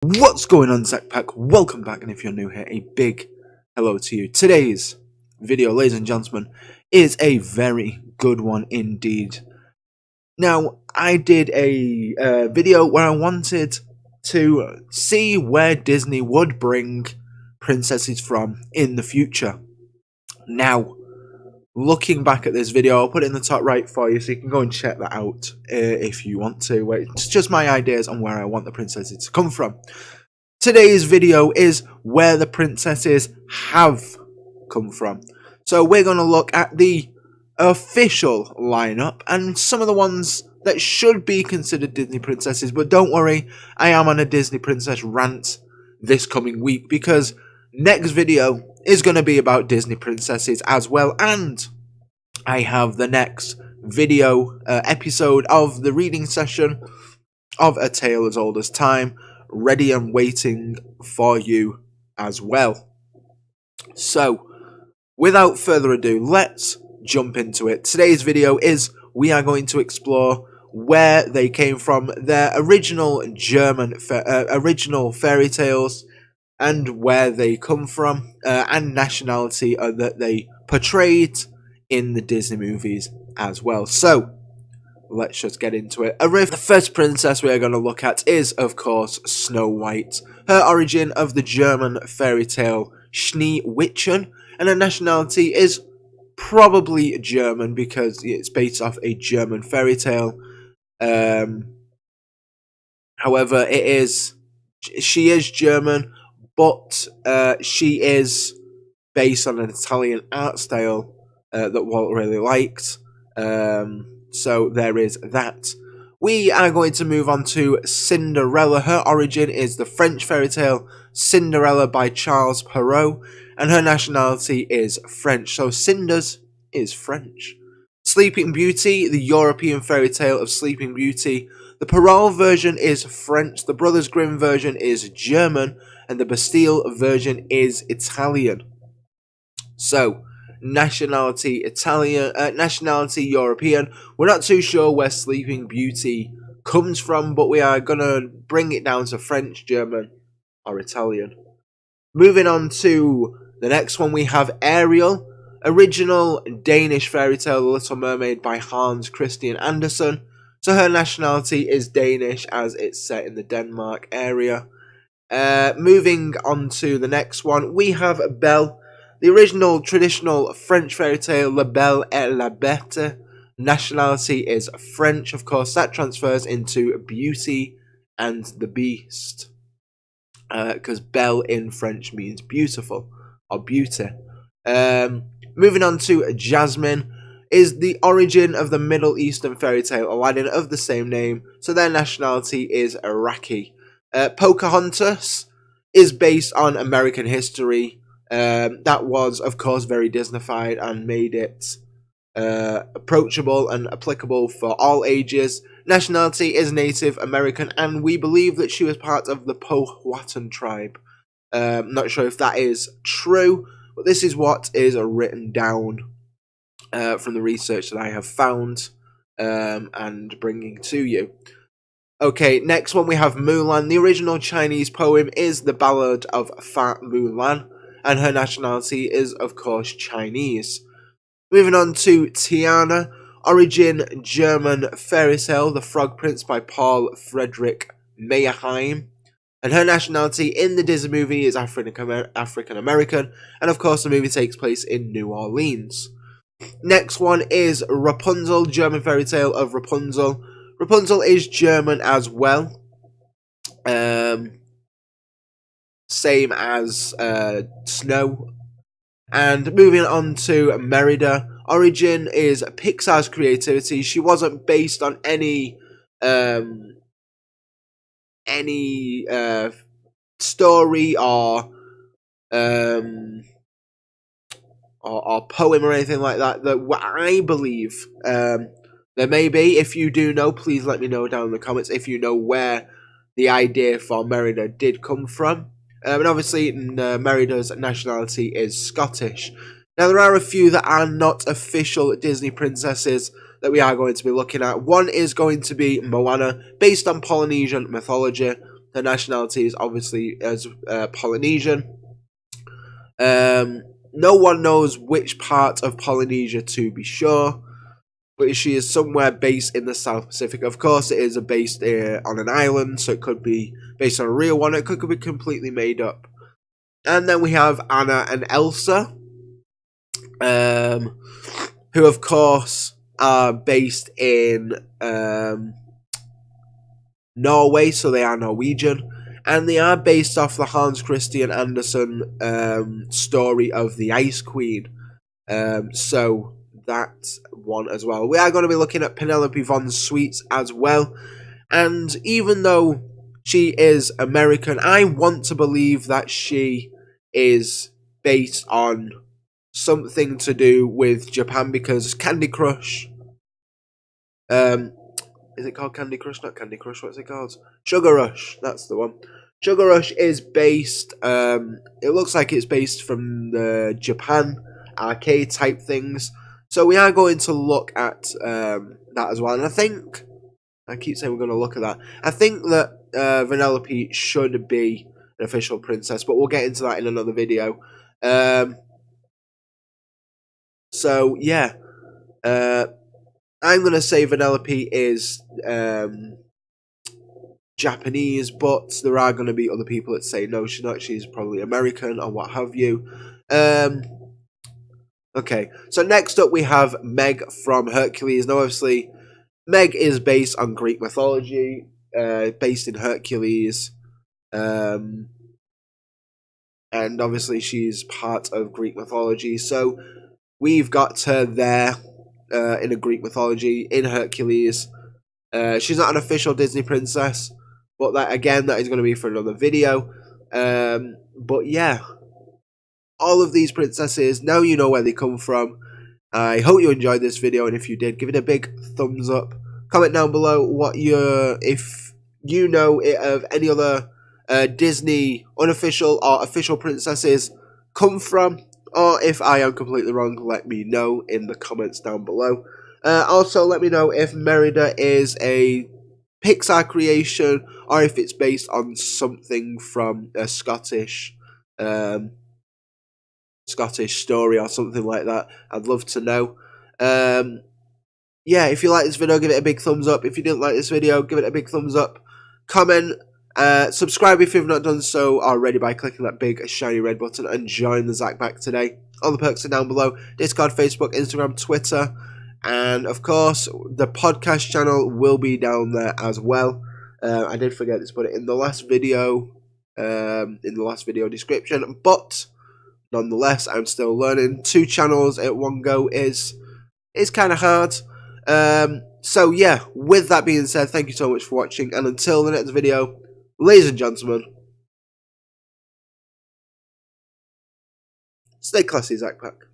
What's going on, Zackpack? Welcome back, and if you're new here, a big hello to you. Today's video, ladies and gentlemen, is a very good one indeed. Now, I did a video where I wanted to see where Disney would bring princesses from in the future. Now, looking back at this video, I'll put it in the top right for you so you can go and check that out if you want to. It's just my ideas on where I want the princesses to come from. Today's video is where the princesses have come from. So we're going to look at the official lineup and some of the ones that should be considered Disney princesses. But don't worry, I am on a Disney princess rant this coming week because next video is going to be about Disney princesses as well, and I have the next video episode of the reading session of A Tale as Old as Time ready and waiting for you as well. So without further ado, let's jump into it. Today's video is we are going to explore where they came from, their original German original fairy tales, and where they come from, and nationality that they portrayed in the Disney movies as well. So, let's just get into it. The first princess we are going to look at is, of course, Snow White. Her origin of the German fairy tale Schneewittchen, and her nationality is probably German because it's based off a German fairy tale. However, she is German, but she is based on an Italian art style that Walt really liked. So there is that. We are going to move on to Cinderella. Her origin is the French fairy tale Cinderella by Charles Perrault, and her nationality is French. So Cinder's is French. Sleeping Beauty, the European fairy tale of Sleeping Beauty. The Perrault version is French, the Brothers Grimm version is German, and the Bastille version is Italian. So, nationality Italian, nationality European. We're not too sure where Sleeping Beauty comes from, but we are going to bring it down to French, German, or Italian. Moving on to the next one, we have Ariel. Original Danish fairy tale, The Little Mermaid by Hans Christian Andersen. So her nationality is Danish as it's set in the Denmark area. Moving on to the next one, we have Belle. The original traditional French fairy tale, La Belle et la Bête. Nationality is French, of course. That transfers into Beauty and the Beast. Because Belle in French means beautiful or beauty. Moving on to Jasmine, is the origin of the Middle Eastern fairy tale Aladdin of the same name, so their nationality is Iraqi. Pocahontas is based on American history. That was, of course, very Disneyfied and made it approachable and applicable for all ages. Nationality is Native American, and we believe that she was part of the Powhatan tribe. Not sure if that is true, but this is what is written down from the research that I have found and bringing to you. Okay, next one we have Mulan. The original Chinese poem is the Ballad of Fa Mulan, and her nationality is, of course, Chinese. Moving on to Tiana. Origin German fairy tale, The Frog Prince by Paul Frederick Meyerheim. And her nationality in the Disney movie is African American, and of course the movie takes place in New Orleans. Next one is Rapunzel, German fairy tale of Rapunzel. Rapunzel is German as well. Same as Snow. And moving on to Merida. Origin is Pixar's creativity. She wasn't based on any story or poem or anything like that. That what I believe there may be. If you do know, please let me know down in the comments if you know where the idea for Merida did come from. And obviously, Merida's nationality is Scottish. Now, there are a few that are not official Disney princesses that we are going to be looking at. One is going to be Moana, based on Polynesian mythology. Her nationality is obviously as Polynesian. No one knows which part of Polynesia to be sure, but she is somewhere based in the South Pacific. Of course, it is based on an island, so it could be based on a real one. It could be completely made up. And then we have Anna and Elsa, who, of course, are based in Norway, so they are Norwegian. And they are based off the Hans Christian Andersen story of the Ice Queen. So that one as well. We are going to be looking at Penelope von Sweets as well. And even though she is American, I want to believe that she is based on something to do with Japan, because Candy Crush... is it called Candy Crush? Not Candy Crush, what's it called? Sugar Rush, that's the one. Sugar Rush is based, it looks like it's based from the Japan arcade type things. So we are going to look at that as well. And I keep saying we're going to look at that. I think that Vanellope should be an official princess, but we'll get into that in another video. So, yeah. I'm going to say Vanellope is Japanese, but there are going to be other people that say no, she's not. She's probably American or what have you. Okay, so next up we have Meg from Hercules. Now, obviously, Meg is based on Greek mythology, based in Hercules. And obviously she's part of Greek mythology. So we've got her there in a Greek mythology, in Hercules. She's not an official Disney princess, but that is going to be for another video. But yeah, all of these princesses, now you know where they come from. I hope you enjoyed this video, and if you did, give it a big thumbs up. Comment down below if you know of any other Disney unofficial or official princesses come from, or if I am completely wrong, let me know in the comments down below. Also, let me know if Merida is a Pixar creation, or if it's based on something from a Scottish story or something like that. I'd love to know. Yeah, if you like this video, give it a big thumbs up. If you didn't like this video, give it a big thumbs up. Comment, subscribe if you've not done so already by clicking that big shiny red button, and join the Zack Back today. All the perks are down below: Discord, Facebook, Instagram, Twitter, and of course the podcast channel will be down there as well. I did forget to put it in the last video, description, but nonetheless, I'm still learning. 2 channels at one go is kind of hard. So yeah, with that being said, thank you so much for watching, and until the next video, ladies and gentlemen, stay classy, Zack Back.